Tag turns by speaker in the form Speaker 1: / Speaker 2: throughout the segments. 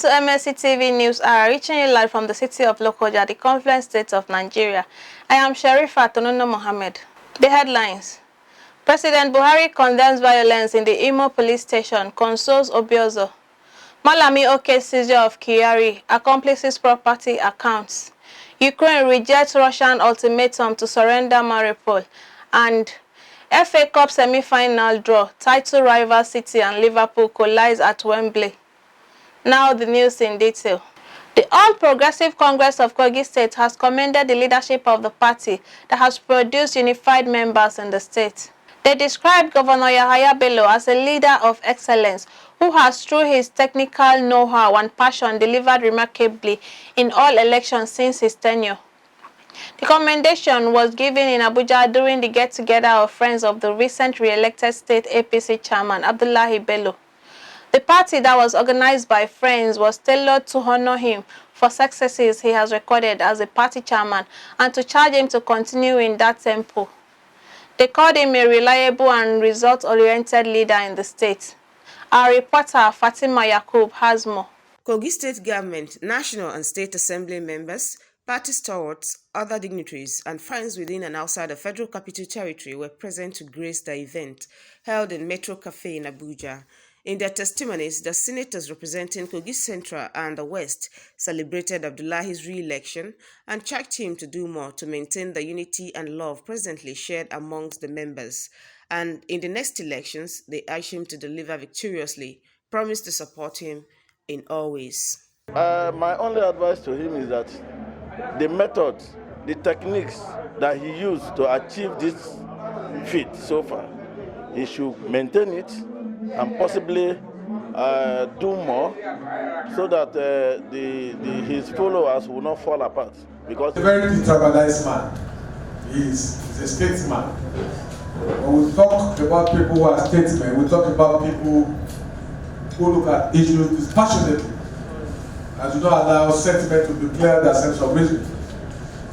Speaker 1: to Mlc TV News Hour, reaching you live from the city of Lokoja, the Confluence State of Nigeria. I am Sharifa Tonono Mohammed. The headlines. President Buhari condemns violence in the Imo police station, consoles OBIOZOR. MALAMI OK seizure of KYARI, accomplices property accounts. Ukraine rejects Russian ultimatum to surrender Mariupol. And FA Cup semi-final draw, title rival City and Liverpool collides at Wembley. Now the news in detail. The All Progressive Congress of Kogi State has commended the leadership of the party that has produced unified members in the state. They described Governor Yahaya Bello as a leader of excellence who has, through his technical know-how and passion, delivered remarkably in all elections since his tenure. The commendation was given in Abuja during the get-together of friends of the recent re-elected state APC chairman, Abdullahi Bello. The party that was organized by friends was tailored to honor him for successes he has recorded as a party chairman and to charge him to continue in that tempo. They called him a reliable and result-oriented leader in the state. Our reporter Fatima Yakub has more.
Speaker 2: Kogi State Government, National and State Assembly members, party stalwarts, other dignitaries, and friends within and outside the Federal Capital Territory were present to grace the event held in Metro Cafe in Abuja. In their testimonies, the senators representing Kogi Central and the West celebrated Abdullahi's re-election and charged him to do more to maintain the unity and love presently shared amongst the members. And in the next elections, they urged him to deliver victoriously, promised to support him in all ways.
Speaker 3: My only advice to him is that the methods, the techniques that he used to achieve this feat so far, he should maintain it and possibly do more so that his followers will not fall apart. Because
Speaker 4: he's a very detribalized man. He's a statesman. When we talk about people who are statesmen, we talk about people who look at issues dispassionately and do not allow sentiment to declare their sense of reason.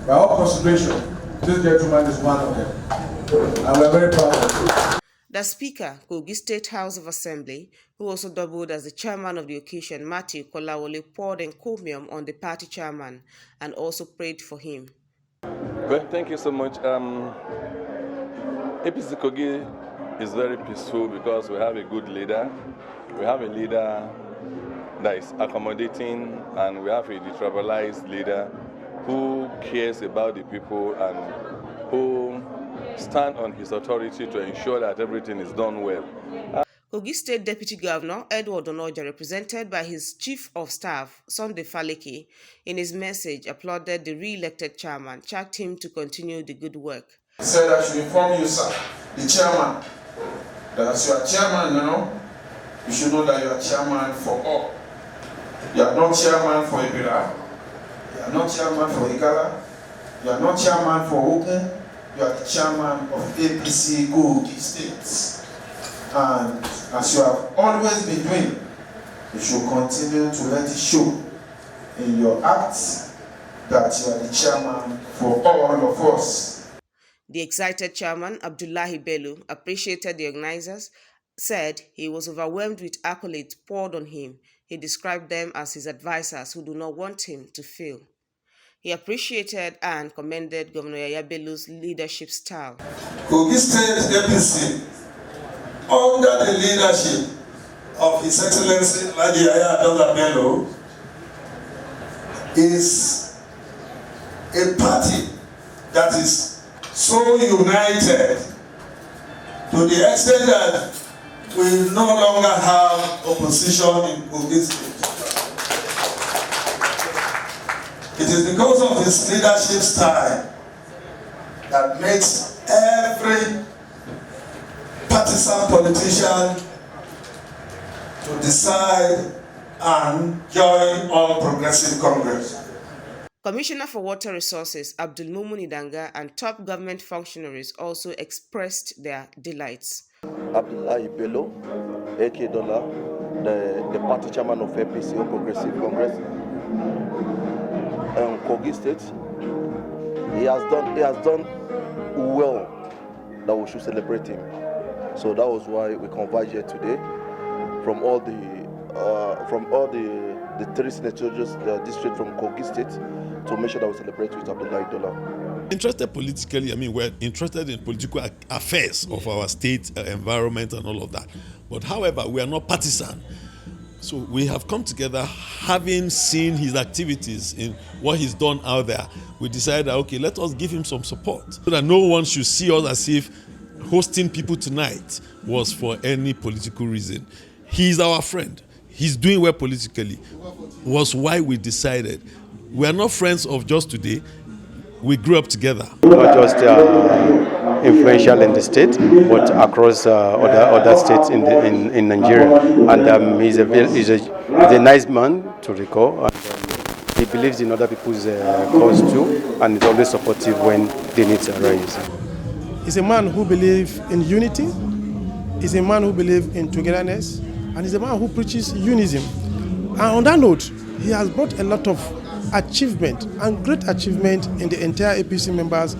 Speaker 4: By all consideration, this gentleman is one of them, and we are very proud of him.
Speaker 2: The Speaker, Kogi State House of Assembly, who also doubled as the chairman of the occasion, Matthew Kolawole, poured encomium on the party chairman and also prayed for him.
Speaker 5: Well, thank you so much. APC Kogi is very peaceful because we have a good leader. We have a leader that is accommodating, and we have a detribalized leader who cares about the people and who stand on his authority to ensure that everything is done well.
Speaker 2: Kogi State Deputy Governor Edward Onoja, represented by his Chief of Staff, Sunday Faleke, in his message applauded the re-elected chairman, charged him to continue the good work.
Speaker 4: He said, I should inform you, sir, the chairman, that as you are chairman now, you should know that you are chairman for all. You are not chairman for Ibira, you are not chairman for Igala, you are not chairman for Ogun, you are the chairman of APC Kogi State. And as you have always been doing, you should continue to let it show in your acts that you are the chairman for all of us.
Speaker 2: The excited chairman, Abdullahi Bello, appreciated the organizers, said he was overwhelmed with accolades poured on him. He described them as his advisors who do not want him to fail. He appreciated and commended Governor Yahaya Bello's leadership style.
Speaker 4: Kogi State APC, under the leadership of His Excellency Lady Yahaya Bello, is a party that is so united to the extent that we no longer have opposition in Kogi State. It is because of his leadership style that makes every partisan politician to decide and join All Progressive Congress.
Speaker 2: Commissioner for Water Resources Abdul Mumun Idanga and top government functionaries also expressed their delights.
Speaker 3: Abdullahi Bello, A.K. Dollar, the party chairman of APC, All Progressive Congress, Kogi State, he has done well that we should celebrate him. So that was why we converged here today from all the
Speaker 6: the 3 senatorial districts from Kogi State to make sure that we celebrate with Abdullahi Dollar.
Speaker 7: Interested politically, I mean, we're interested in political affairs of our state, environment, and all of that. But however, we are not partisan. So we have come together, having seen his activities in what he's done out there. We decided, okay, let us give him some support so that no one should see us as if hosting people tonight was for any political reason. He's our friend. He's doing well politically. Was why we decided. We are not friends of just today. We grew up together.
Speaker 8: Not just influential in the state, but across other states in Nigeria. And he's a nice man to recall. And, he believes in other people's cause too, and is always supportive when the needs arise.
Speaker 9: He's a man who believes in unity. He's a man who believes in togetherness, and he's a man who preaches unison. And on that note, he has brought a lot of achievement and great achievement in the entire APC members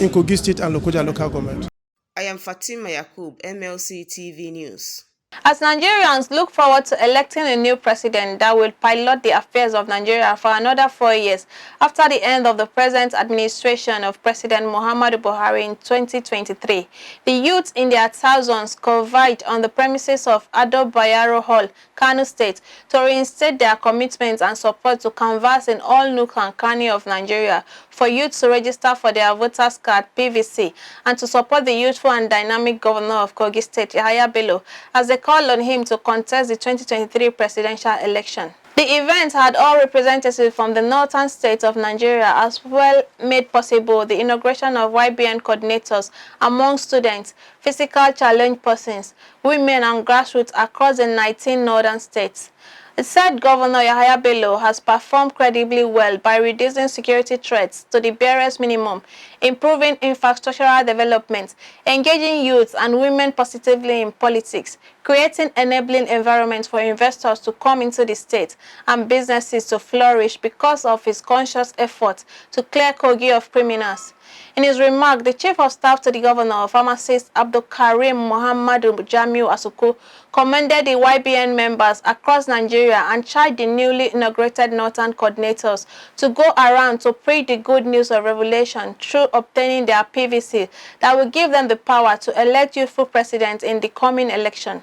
Speaker 9: in Kogi State and Lokoja local government.
Speaker 2: I am Fatima Yakub, MLC TV News.
Speaker 1: As Nigerians look forward to electing a new president that will pilot the affairs of Nigeria for another 4 years after the end of the present administration of President Muhammadu Buhari in 2023, the youth in their thousands converged on the premises of Ado Bayero Hall, Kano State, to reinstate their commitment and support to canvass in all nook and cranny of Nigeria for youth to register for their voters card (PVC) and to support the youthful and dynamic governor of Kogi State, Yahaya Bello, as they called on him to contest the 2023 presidential election. The event had all representatives from the northern states of Nigeria, as well made possible the inauguration of YBN coordinators among students, physical challenged persons, women and grassroots across the 19 northern states. The said Governor Yahaya Bello has performed credibly well by reducing security threats to the barest minimum, improving infrastructural development, engaging youth and women positively in politics, creating enabling environments for investors to come into the state and businesses to flourish because of his conscious effort to clear Kogi of criminals. In his remark, the Chief of Staff to the Governor, Pharmacist Abdul Karim Muhammadu Jamiu Asuku, commended the YBN members across Nigeria and charged the newly inaugurated Northern coordinators to go around to preach the good news of revelation through obtaining their PVC that will give them the power to elect youthful president in the coming election.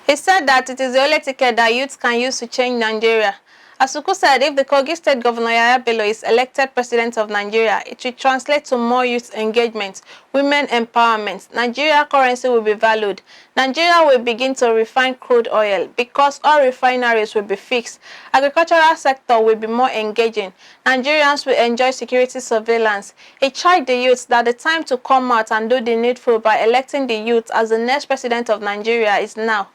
Speaker 1: He said that it is the only ticket that youths can use to change Nigeria. Asuku said if the Kogi State Governor Yahaya Bello is elected President of Nigeria, it will translate to more youth engagement, women empowerment, Nigeria currency will be valued, Nigeria will begin to refine crude oil because all refineries will be fixed, agricultural sector will be more engaging, Nigerians will enjoy security surveillance. He charged the youth that the time to come out and do the needful by electing the youth as the next President of Nigeria is now.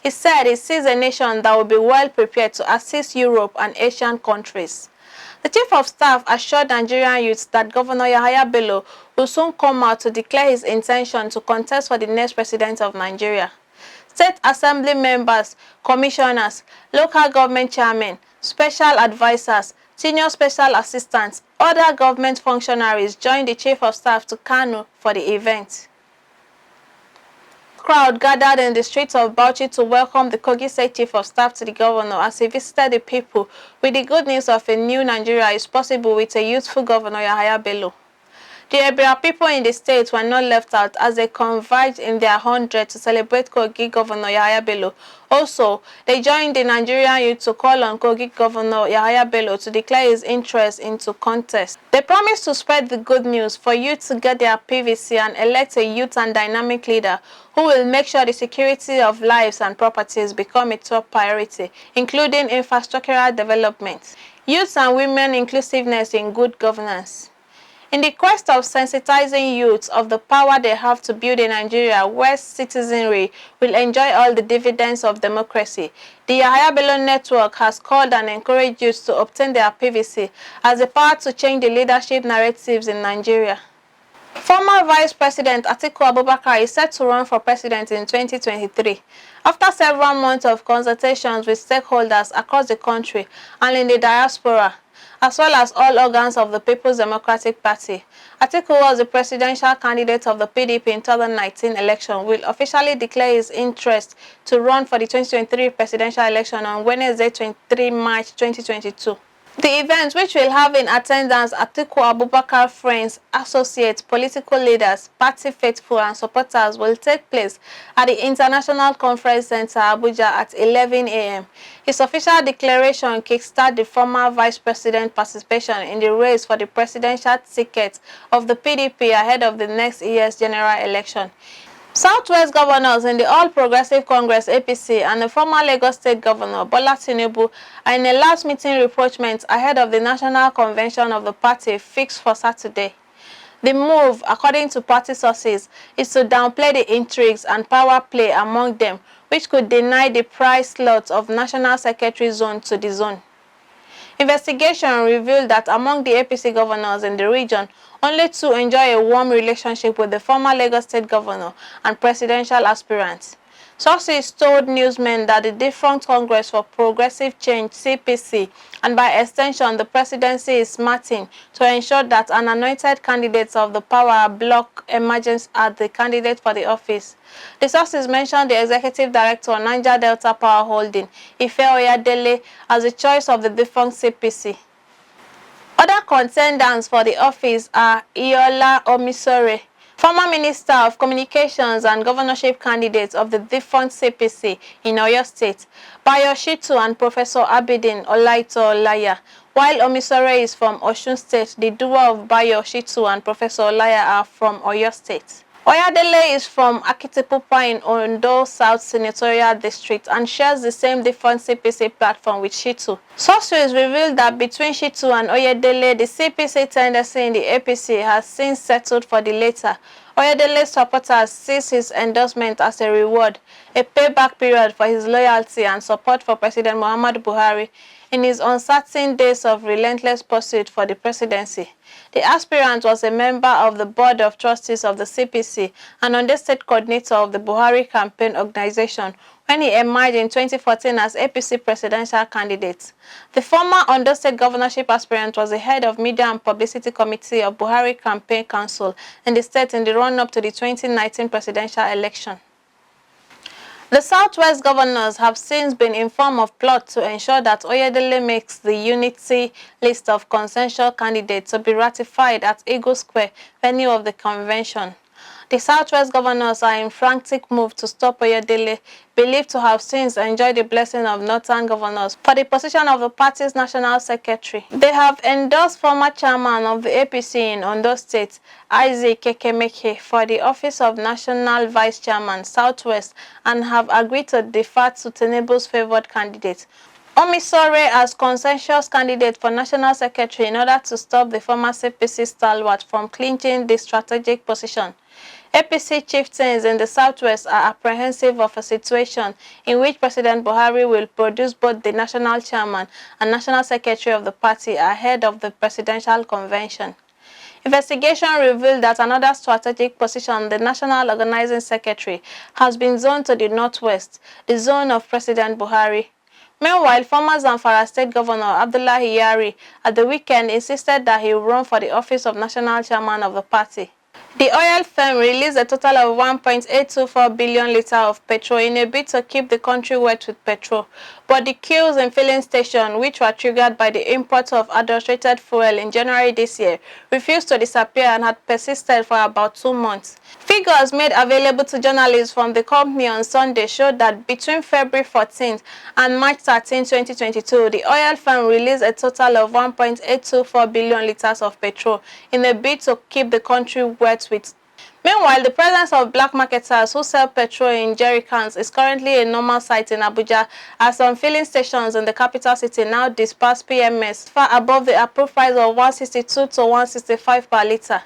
Speaker 1: He said he sees a nation that will be well prepared to assist Europe and Asian countries. The Chief of Staff assured Nigerian youths that Governor Yahaya Bello will soon come out to declare his intention to contest for the next President of Nigeria. State Assembly members, commissioners, local government chairmen, special advisors, senior special assistants, other government functionaries joined the Chief of Staff to Kano for the event. Crowd gathered in the streets of Bauchi to welcome the Kogi State Chief of Staff to the Governor as he visited the people with the good news of a new Nigeria is possible with a youthful Governor Yahaya Bello. The Ebira people in the state were not left out as they converged in their 100 to celebrate Kogi Governor Yahaya Bello. Also, they joined the Nigerian youth to call on Kogi Governor Yahaya Bello to declare his interest into contest. They promised to spread the good news for youth to get their PVC and elect a youth and dynamic leader who will make sure the security of lives and properties become a top priority, including infrastructural development, youth and women inclusiveness in good governance. In the quest of sensitizing youths of the power they have to build a Nigeria where citizenry will enjoy all the dividends of democracy, the Yahaya Bello Network has called and encouraged youths to obtain their PVC as the power to change the leadership narratives in Nigeria. Former Vice President Atiku Abubakar is set to run for president in 2023. After several months of consultations with stakeholders across the country and in the diaspora, as well as all organs of the People's Democratic Party. Atiku was the presidential candidate of the PDP in 2019 election, will officially declare his interest to run for the 2023 presidential election on Wednesday, 23 March 2022. The event, which will have in attendance Atiku Abubakar friends, associates, political leaders, party faithful and supporters, will take place at the International Conference Center, Abuja at 11 a.m. His official declaration kickstarted the former vice president's participation in the race for the presidential ticket of the PDP ahead of the next year's general election. Southwest governors in the All Progressive Congress APC and the former Lagos State Governor Bola Tinubu are in a last meeting rapprochement ahead of the national convention of the party fixed for Saturday. The move, according to party sources, is to downplay the intrigues and power play among them, which could deny the prize slot of National Secretary Zone to the zone. Investigation revealed that among the APC governors in the region, only two enjoy a warm relationship with the former Lagos State Governor and presidential aspirant. Sources told newsmen that the defunct Congress for Progressive Change (CPC) and by extension the presidency is smarting to ensure that an anointed candidate of the power bloc emerges as the candidate for the office. The sources mentioned the executive director of Niger Delta Power Holding, Ife Oyadele, as the choice of the defunct CPC. Other contenders for the office are Iola Omisore, former Minister of Communications and governorship candidate of the defunct CPC in Oyo State, Bayo Shitu and Professor Abidin Olaito Olaya. While Omisore is from Osun State, the duo of Bayo Shitu and Professor Olaya are from Oyo State. Oyadele is from Akitipupa in Ondo South Senatorial District and shares the same defunct CPC platform with Shitu. Sources revealed that between Shitu and Oyadele, the CPC tendency in the APC has since settled for the latter. Oyadele's supporters sees his endorsement as a reward, a payback period for his loyalty and support for President Muhammadu Buhari in his uncertain days of relentless pursuit for the presidency. The aspirant was a member of the Board of Trustees of the CPC and understate coordinator of the Buhari campaign organization when he emerged in 2014 as APC presidential candidate. The former Ondo State governorship aspirant was the head of Media and Publicity Committee of Buhari Campaign Council in the state in the run-up to the 2019 presidential election. The Southwest governors have since been informed of plot to ensure that Oyedele makes the unity list of consensual candidates to be ratified at Eagle Square, venue of the convention. The Southwest governors are in frantic move to stop Oyedele, believed to have since enjoyed the blessing of Northern governors for the position of the party's national secretary. They have endorsed former chairman of the APC in Ondo State, Isaac Kekemeke, for the office of national vice chairman, Southwest, and have agreed to defer to Tinubu's favored candidate, Omisore, as consensus candidate for national secretary in order to stop the former CPC stalwart from clinching the strategic position. APC chieftains in the Southwest are apprehensive of a situation in which President Buhari will produce both the national chairman and national secretary of the party ahead of the presidential convention. Investigation revealed that another strategic position, the National Organizing Secretary, has been zoned to the Northwest, the zone of President Buhari. Meanwhile, former Zamfara State Governor Abdullahi KYARI at the weekend insisted that he will run for the office of national chairman of the party. The oil firm released a total of 1.824 billion litres of petrol in a bid to keep the country wet with petrol. But the queues in filling stations, which were triggered by the import of adulterated fuel in January this year, refused to disappear and had persisted for about 2 months. Figures made available to journalists from the company on Sunday showed that between February 14th and March 13, 2022, the oil firm released a total of 1.824 billion litres of petrol in a bid to keep the country wet with. Meanwhile, the presence of black marketers who sell petrol in jerrycans is currently a normal sight in Abuja, as some filling stations in the capital city now disperse PMS far above the approved price of 162 to 165 per litre.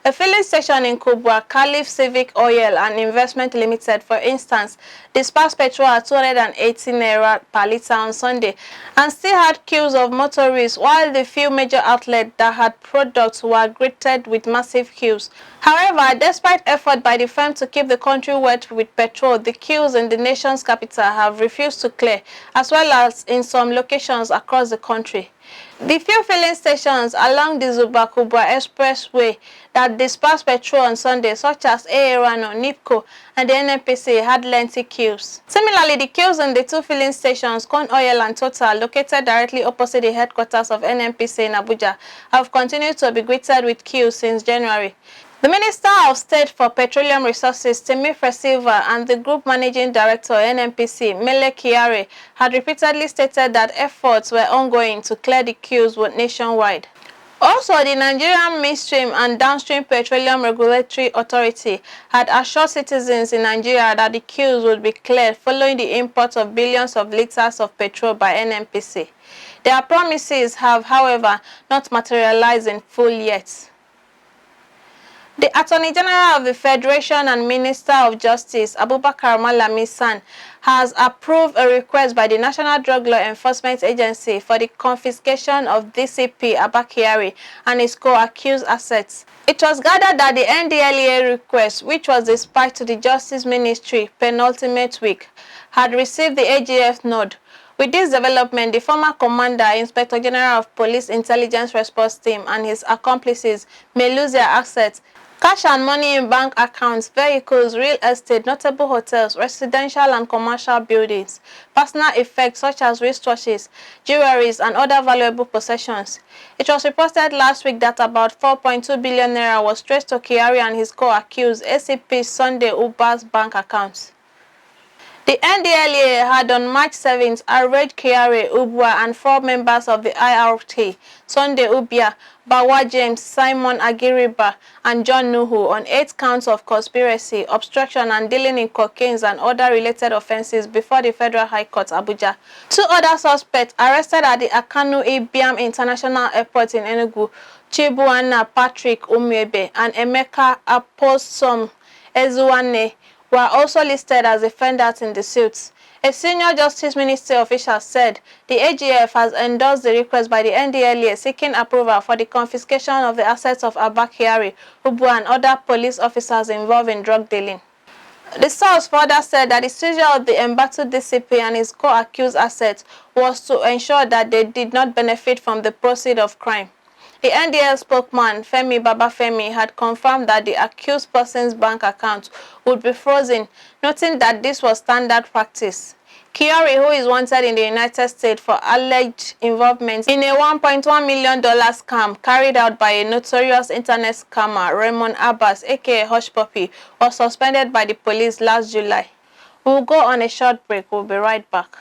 Speaker 1: A filling station in Kubwa, Caliph Civic Oil and Investment Limited, for instance, dispersed petrol at 280 naira per litre on Sunday and still had queues of motorists, while the few major outlets that had products were greeted with massive queues. However, despite effort by the firm to keep the country wet with petrol, the queues in the nation's capital have refused to clear, as well as in some locations across the country. The few filling stations along the Zuba-Kubwa Expressway that dispatched petrol on Sunday, such as Aerano, NIPCO, and the NNPC, had lengthy queues. Similarly, the queues in the two filling stations, Con Oil and Total, located directly opposite the headquarters of NNPC in Abuja, have continued to be greeted with queues since January. The Minister of State for Petroleum Resources, Temi Silva, and the Group Managing Director, NNPC, Mlc KYARI, had repeatedly stated that efforts were ongoing to clear the queues nationwide. Also, the Nigerian Midstream and Downstream Petroleum Regulatory Authority had assured citizens in Nigeria that the queues would be cleared following the import of billions of liters of petrol by NNPC. Their promises have, however, not materialized in full yet. The Attorney General of the Federation and Minister of Justice, Abubakar Malami San, has approved a request by the National Drug Law Enforcement Agency for the confiscation of DCP Abba Kyari and his co-accused assets. It was gathered that the NDLEA request, which was dispatched to the Justice Ministry penultimate week, had received the AGF nod. With this development, the former Commander, Inspector General of Police Intelligence Response Team, and his accomplices may lose their assets. Cash and money in bank accounts, vehicles, real estate, notable hotels, residential and commercial buildings, personal effects such as wristwatches, jewelries, and other valuable possessions. It was reported last week that about 4.2 billion naira was traced to KYARI and his co-accused ACP Sunday Uba's bank accounts. The NDLEA had on March 7th arraigned KYARI, Ubwa, and 4 members of the IRT, Sunday Ubia, Bawa James, Simon Agiriba, and John Nuhu, on 8 counts of conspiracy, obstruction, and dealing in cocaine and other related offences before the Federal High Court, Abuja. 2 other suspects arrested at the Akanu Ibiam International Airport in Enugu, Chibuana Patrick Umwebe and Emeka Aposom Ezuwane, were also listed as defendants in the suits. A senior Justice Ministry official said the AGF has endorsed the request by the NDLEA seeking approval for the confiscation of the assets of Abba Kyari, Ubu, and other police officers involved in drug dealing. The source further said that the seizure of the embattled DCP and his co-accused assets was to ensure that they did not benefit from the proceeds of crime. The NDL spokesman, Femi Babafemi, had confirmed that the accused person's bank account would be frozen, noting that this was standard practice. KYARI, who is wanted in the United States for alleged involvement in a $1.1 million scam carried out by a notorious internet scammer, Raymond Abbas, aka Hush Puppy, was suspended by the police last July. We'll go on a short break. We'll be right back.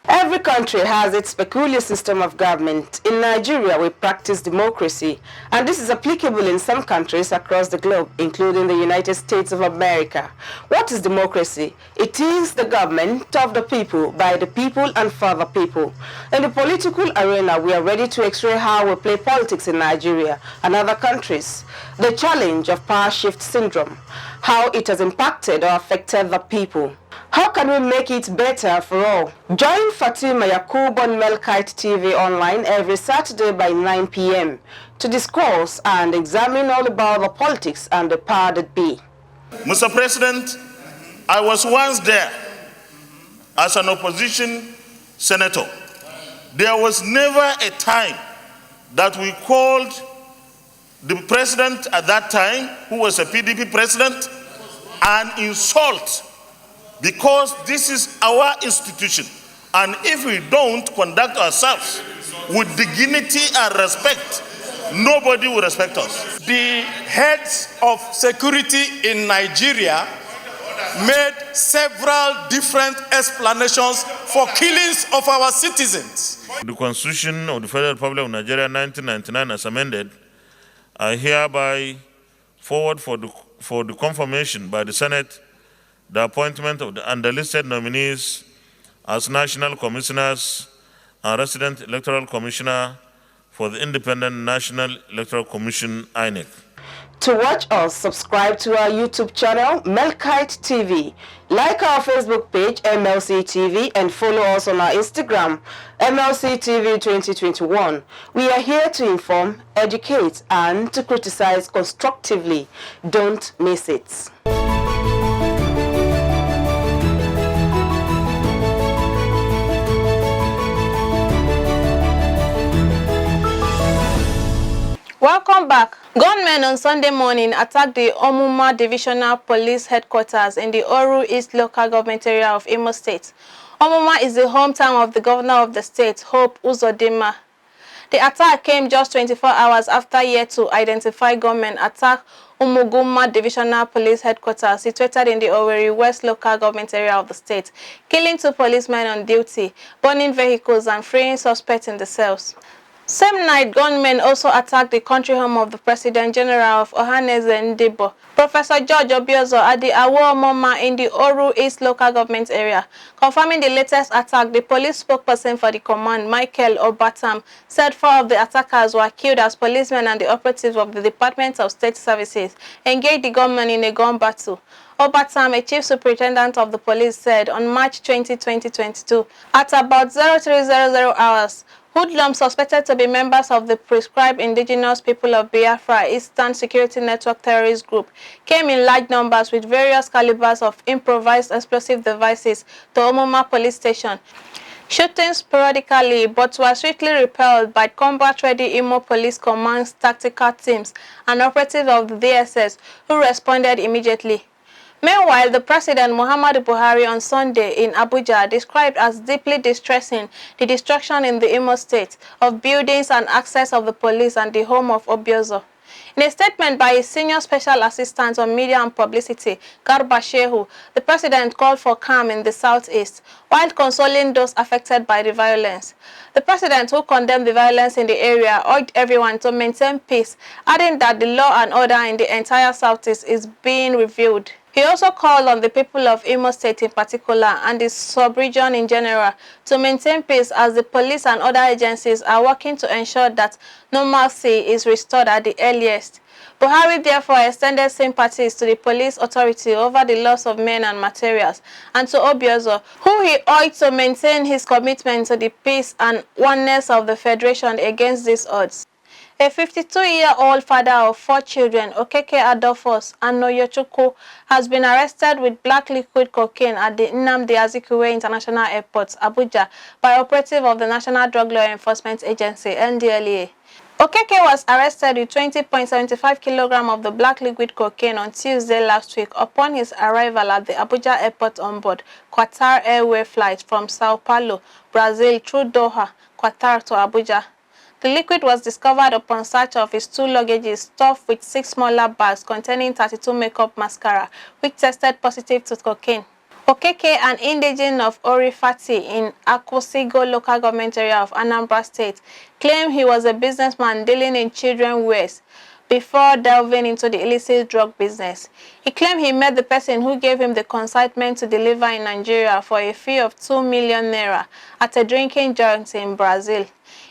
Speaker 2: Every country has its peculiar system of government. In Nigeria, we practice democracy, and this is applicable in some countries across the globe, including the United States of America. What is democracy? It is the government of the people, by the people, and for the people. In the political arena, we are ready to x-ray how we play politics in Nigeria and other countries. The challenge of power shift syndrome, how it has impacted or affected the people. How can we make it better for all? Join Fatima Yakub on Mlc TV online every Saturday by 9 p.m. to discuss and examine all about the politics and the power that be.
Speaker 10: Mr. President, I was once there as an opposition senator. There was never a time that we called the president at that time, who was a PDP president, an insult, because this is our institution, and if we don't conduct ourselves with dignity and respect, nobody will respect us.
Speaker 11: The heads of security in Nigeria made several different explanations for killings of our citizens.
Speaker 10: The Constitution of the Federal Republic of Nigeria 1999 as amended, I hereby forward for the confirmation by the Senate the appointment of the underlisted nominees as National Commissioners and Resident Electoral Commissioner for the Independent National Electoral Commission, INEC.
Speaker 2: To watch us, subscribe to our YouTube channel, Mlc TV. Like our Facebook page, MLC TV, and follow us on our Instagram, MLC TV 2021. We are here to inform, educate, and to criticize constructively. Don't miss it.
Speaker 1: Welcome back. Gunmen on Sunday morning attacked the Omuma Divisional Police Headquarters in the Oru East local government area of Imo State. Omuma is the hometown of the governor of the state, Hope Uzodinma. The attack came just 24 hours after yet to identify gunmen attacked Umuguma Divisional Police Headquarters situated in the Owerri West local government area of the state, killing 2 policemen on duty, burning vehicles and freeing suspects in the cells. Same night, gunmen also attacked the country home of the President General of Ohaneze Ndibo, Professor George OBIOZOR, at the Awo-Omoma in the Oru East local government area. Confirming the latest attack, the police spokesperson for the command, Michael Obatam, said 4 of the attackers were killed as policemen and the operatives of the Department of State Services engaged the gunmen in a gun battle. Obatam, a chief superintendent of the police, said on March 20, 2022, at about 0300 hours, hoodlums suspected to be members of the prescribed indigenous people of Biafra Eastern Security Network terrorist group came in large numbers with various calibers of improvised explosive devices to Omuma police station, shooting sporadically but were swiftly repelled by combat-ready Imo Police Command's tactical teams and operatives of the DSS who responded immediately. Meanwhile, the President Muhammadu Buhari on Sunday in Abuja described as deeply distressing the destruction in the Imo State of buildings and access of the police and the home of OBIOZOR. In a statement by his senior special assistant on media and publicity, Garba Shehu, the president called for calm in the southeast, while consoling those affected by the violence. The president, who condemned the violence in the area, urged everyone to maintain peace, adding that the law and order in the entire southeast is being reviewed. He also called on the people of Imo State in particular and the sub-region in general to maintain peace as the police and other agencies are working to ensure that normalcy is restored at the earliest. Buhari therefore extended sympathies to the police authority over the loss of men and materials, and to OBIOZOR, who he urged to maintain his commitment to the peace and oneness of the Federation against these odds. A 52-year-old father of 4 children, Okeke Adolphus Anoyochukwu, has been arrested with black liquid cocaine at the Nnamdi Azikiwe International Airport, Abuja, by operative of the National Drug Law Enforcement Agency, NDLEA. Okeke was arrested with 20.75 kilograms of the black liquid cocaine on Tuesday last week upon his arrival at the Abuja airport on board Qatar Airways flight from Sao Paulo, Brazil through Doha, Qatar to Abuja. The liquid was discovered upon search of his 2 luggages stuffed with 6 smaller bags containing 32 makeup mascara, which tested positive to cocaine. Okeke, an indigene of Orifati in Akwusigo local government area of Anambra State, claimed he was a businessman dealing in children's wares before delving into the illicit drug business. He claimed he met the person who gave him the consignment to deliver in Nigeria for a fee of 2 million naira at a drinking joint in Brazil.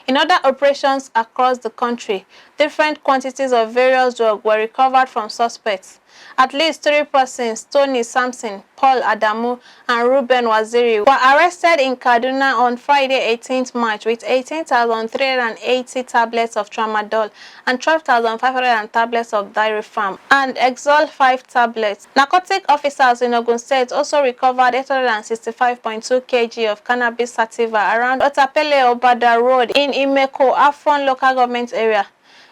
Speaker 1: In other operations across the country, different quantities of various drugs were recovered from suspects. At least 3 persons, Tony Samson, Paul Adamu, and Ruben Waziri, were arrested in Kaduna on Friday, 18th March with 18,380 tablets of tramadol and 12,500 tablets of Diarrhea and Exol 5 tablets. Narcotic officers in Ogun State also recovered 865.2 kg of cannabis sativa around Otapele Obada Road in Imeko, Afon local government area.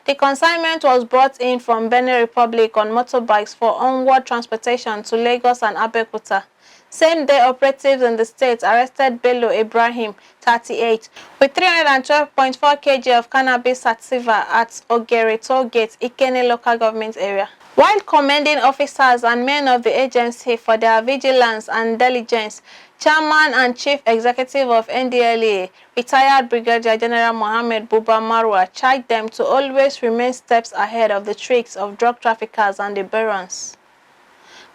Speaker 1: The consignment was brought in from Benin Republic on motorbikes for onward transportation to Lagos and Abeokuta. Same-day operatives in the state arrested Bello Ibrahim, 38, with 312.4 kg of cannabis sativa at Ogere Toll Gate, Ikene local government area. While commending officers and men of the agency for their vigilance and diligence, Chairman and Chief Executive of NDLEA, retired Brigadier General Mohammed Buba Marwa, charged them to always remain steps ahead of the tricks of drug traffickers and the barons.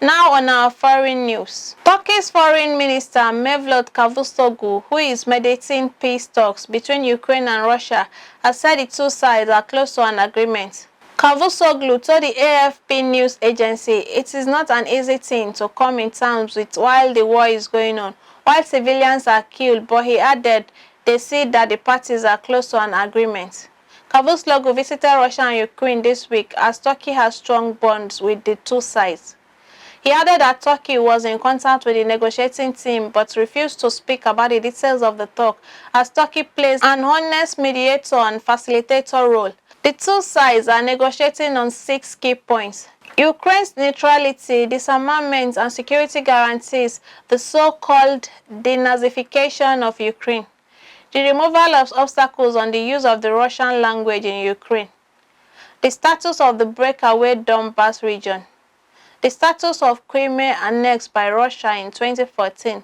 Speaker 1: Now on our foreign news. Turkey's Foreign Minister Mevlut Cavusoglu, who is mediating peace talks between Ukraine and Russia, has said the 2 sides are close to an agreement. Cavusoglu told the AFP news agency it is not an easy thing to come in terms with while the war is going on, while civilians are killed, but he added they see that the parties are close to an agreement. Cavusoglu visited Russia and Ukraine this week as Turkey has strong bonds with the 2 sides. He added that Turkey was in contact with the negotiating team but refused to speak about the details of the talk as Turkey plays an honest mediator and facilitator role. The two sides are negotiating on 6 key points: Ukraine's neutrality, disarmament and security guarantees, the so-called denazification of Ukraine, the removal of obstacles on the use of the Russian language in Ukraine, the status of the breakaway Donbas region, the status of Crimea annexed by Russia in 2014.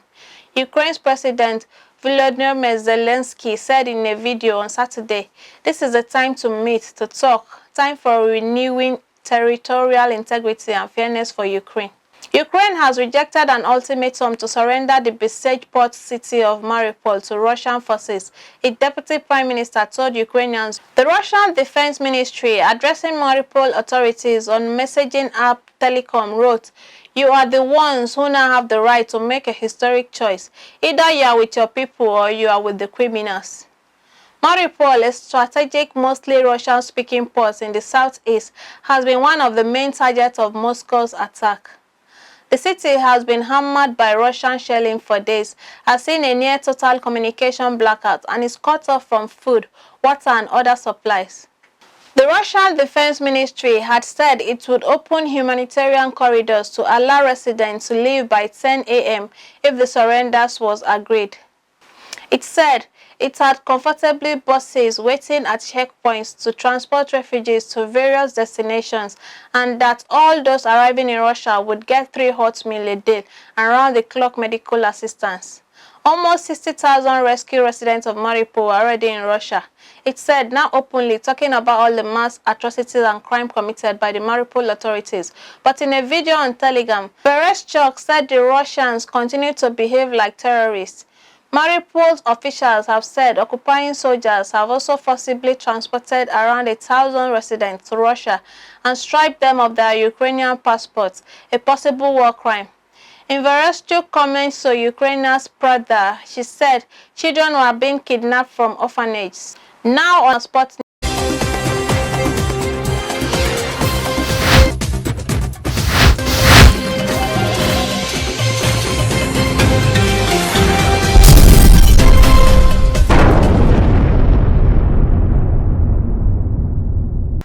Speaker 1: Ukraine's President Volodymyr Zelensky said in a video on Saturday, "This is the time to meet, to talk, time for renewing territorial integrity and fairness for Ukraine." Ukraine has rejected an ultimatum to surrender the besieged port city of Mariupol to Russian forces, a deputy prime minister told Ukrainians. The Russian Defense Ministry, addressing Mariupol authorities on messaging app Telecom, wrote, "You are the ones who now have the right to make a historic choice. Either you are with your people or you are with the criminals." Mariupol, a strategic, mostly Russian-speaking port in the southeast, has been one of the main targets of Moscow's attack. The city has been hammered by Russian shelling for days, has seen a near-total communication blackout, and is cut off from food, water and other supplies. The Russian Defense Ministry had said it would open humanitarian corridors to allow residents to leave by 10 a.m. if the surrender was agreed. It said it had comfortably buses waiting at checkpoints to transport refugees to various destinations, and that all those arriving in Russia would get 3 hot meals a day and round-the-clock medical assistance. Almost 60,000 rescue residents of Mariupol are already in Russia. It said, now openly talking about all the mass atrocities and crime committed by the Mariupol authorities. But in a video on Telegram, Bereshchuk said the Russians continue to behave like terrorists. Mariupol's officials have said occupying soldiers have also forcibly transported around 1,000 residents to Russia and stripped them of their Ukrainian passports, a possible war crime. In Vereshchuk's comments to Ukraine's Pravda, she said children were being kidnapped from orphanages. Now on Sputnik.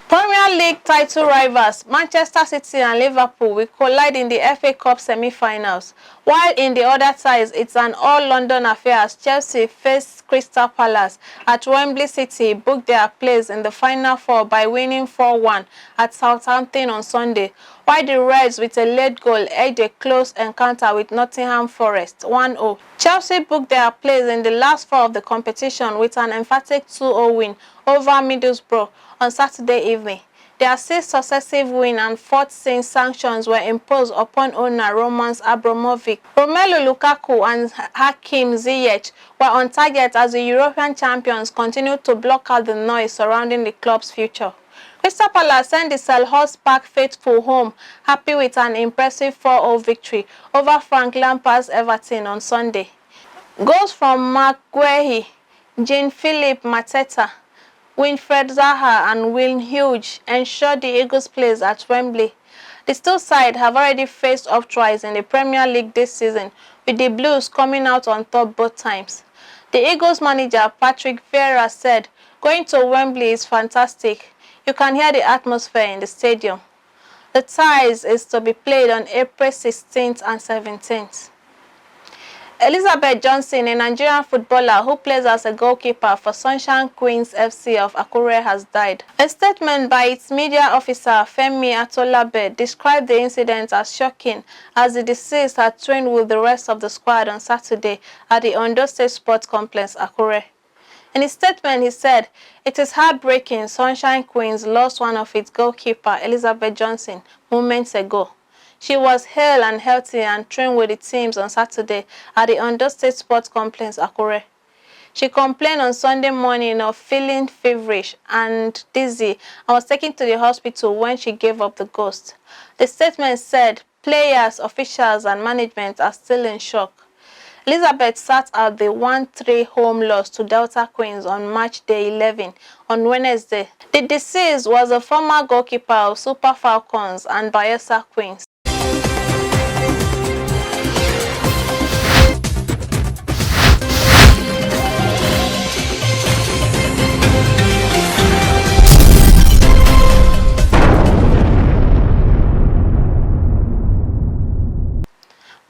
Speaker 1: Premier League title rivals Manchester City and Liverpool will collide in the FA Cup semi-finals, while in the other ties it's an all-London affair as Chelsea face Crystal Palace at Wembley. City booked their place in the Final Four by winning 4-1 at Southampton on Sunday, while the Reds with a late goal edged a close encounter with Nottingham Forest 1-0. Chelsea booked their place in the last four of the competition with an emphatic 2-0 win over Middlesbrough on Saturday evening. Their 6th successive win and 4th since sanctions were imposed upon owner Roman Abramovich. Romelu Lukaku and Hakim Ziyech were on target as the European champions continued to block out the noise surrounding the club's future. Crystal Palace sent the Selhurst Park faithful home happy with an impressive 4-0 victory over Frank Lampard's Everton on Sunday. Goals from Mark Guehi, Jean-Philippe Mateta, Winfred Zaha and Will Hughes ensured the Eagles' place at Wembley. The two sides have already faced off twice in the Premier League this season, with the Blues coming out on top both times. The Eagles manager Patrick Vieira said, "Going to Wembley is fantastic. You can hear the atmosphere in the stadium." The ties is to be played on April 16th and 17th. Elizabeth Johnson, a Nigerian footballer who plays as a goalkeeper for Sunshine Queens FC of Akure, has died. A statement by its media officer, Femi Atolabe, described the incident as shocking, as the deceased had trained with the rest of the squad on Saturday at the Ondo State Sports Complex, Akure. In his statement, he said, "It is heartbreaking Sunshine Queens lost one of its goalkeeper, Elizabeth Johnson, moments ago. She was hale and healthy and trained with the teams on Saturday at the Ondo State Sports Complex, Akure. She complained on Sunday morning of feeling feverish and dizzy and was taken to the hospital when she gave up the ghost." The statement said players, officials and management are still in shock. Elizabeth sat out the 1-3 home loss to Delta Queens on March Day 11 on Wednesday. The deceased was a former goalkeeper of Super Falcons and Bayelsa Queens.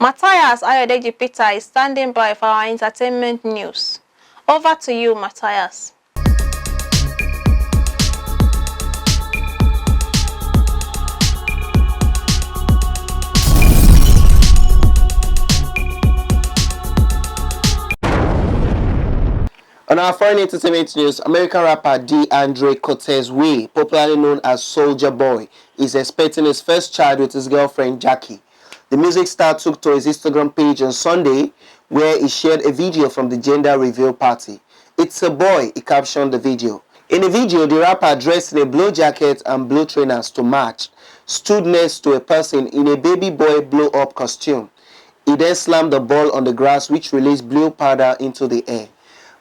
Speaker 1: Matthias Ayodeji Peter is standing by for our entertainment news. Over to you, Matthias.
Speaker 12: On our foreign entertainment news, American rapper DeAndre Cortez Way, popularly known as Soulja Boy, is expecting his first child with his girlfriend Jackie. The music star took to his Instagram page on Sunday, where he shared a video from the gender reveal party. "It's a boy," he captioned the video. In the video, the rapper, dressed in a blue jacket and blue trainers to match, stood next to a person in a baby boy blow-up costume. He then slammed the ball on the grass, which released blue powder into the air.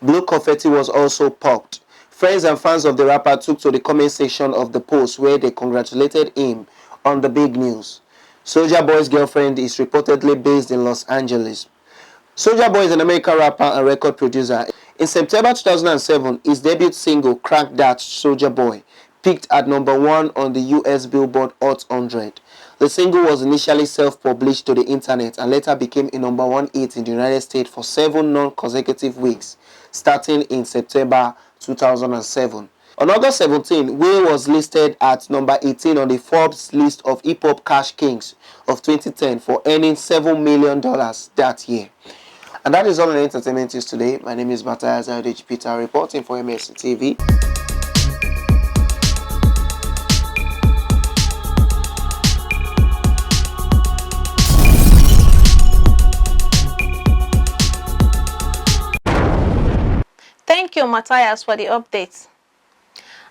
Speaker 12: Blue confetti was also popped. Friends and fans of the rapper took to the comment section of the post, where they congratulated him on the big news. Soulja Boy's girlfriend is reportedly based in Los Angeles. Soulja Boy is an American rapper and record producer. In September 2007, his debut single, Crack That Soulja Boy, peaked at #1 on the US Billboard Hot 100. The single was initially self-published to the internet and later became a #1 hit in the United States for 7 non-consecutive weeks, starting in September 2007. On August 17, Way was listed at number 18 on the Forbes list of hip-hop cash kings of 2010 for earning $7 million that year. And that is all on entertainment news today. My name is Matthias Ayodeji Peter, reporting for Mlc TV.
Speaker 1: Thank you, Matthias, for the updates.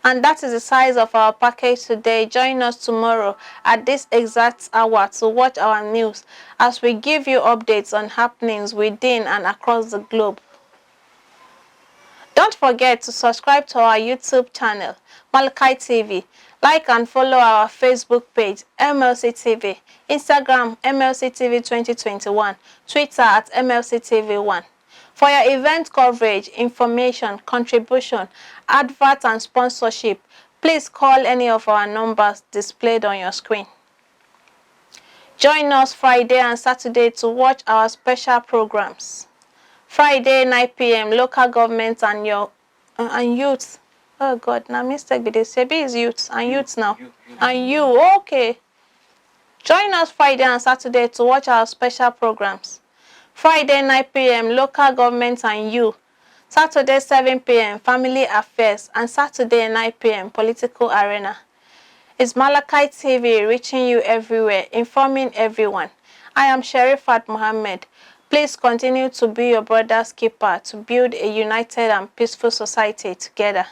Speaker 1: And that is the size of our package today. Join us tomorrow at this exact hour to watch our news as we give you updates on happenings within and across the globe. Don't forget to subscribe to our YouTube channel, Mlc TV. Like and follow our Facebook page, Mlc TV, Instagram, Mlc TV 2021, Twitter at Mlc TV1. For your event coverage, information, contribution, advert and sponsorship, please call any of our numbers displayed on your screen. Join us Friday and Saturday to watch our special programs. Friday 9 p.m. local government and youth. Oh God, now mistake be this. Maybe is youth and youth now. And you, okay. Join us Friday and Saturday to watch our special programs. Friday 9 p.m. local government and you. Saturday 7 p.m. family affairs and Saturday 9 p.m. political arena. It's Mlc TV reaching you everywhere, informing everyone. I am Sherifat Mohammed. Please continue to be your brother's keeper to build a united and peaceful society together.